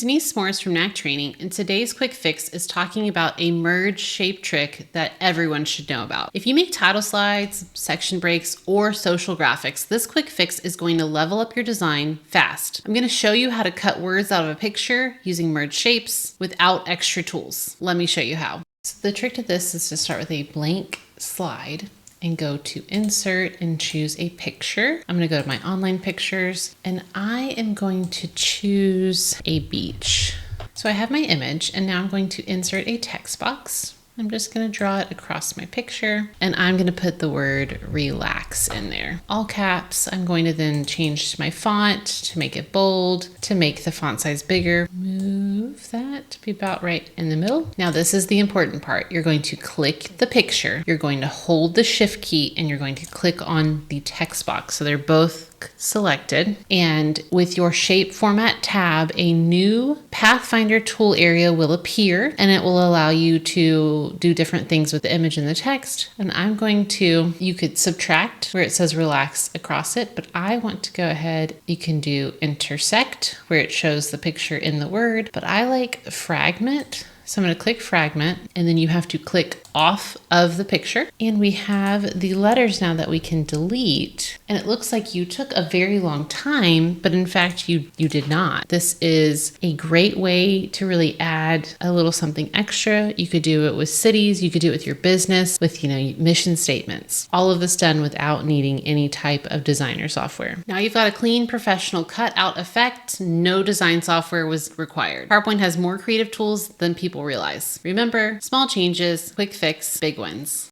Denise Morris from Knack Training, and today's quick fix is talking about a merge shape trick that everyone should know about. If you make title slides, section breaks, or social graphics, this quick fix is going to level up your design fast. I'm going to show you how to cut words out of a picture using merge shapes without extra tools. Let me show you how. So the trick to this is to start with a blank slide and go to insert and choose a picture. I'm gonna go to my online pictures and I am going to choose a beach. So I have my image and now I'm going to insert a text box. I'm just gonna draw it across my picture and I'm gonna put the word relax in there. All caps. I'm going to then change my font to make it bold, to make the font size bigger. Move that to be about right in the middle. Now this is the important part. You're going to click the picture, you're going to hold the shift key and you're going to click on the text box. So they're both selected, and with your shape format tab, a new Pathfinder tool area will appear and it will allow you to do different things with the image and the text. And I'm going to, you could subtract where it says relax across it, but I want to go ahead, you can do intersect where it shows the picture in the word, but I like fragment. So I'm going to click fragment and then you have to click off of the picture and we have the letters now that we can delete, and it looks like you took a very long time, but in fact you did not. This is a great way to really add a little something extra. You could do it with cities, you could do it with your business, with mission statements. All of this done without needing any type of designer software. Now you've got a clean professional cutout effect. No design software was required. PowerPoint has more creative tools than people realize. Remember, small changes, quick fix, big wins.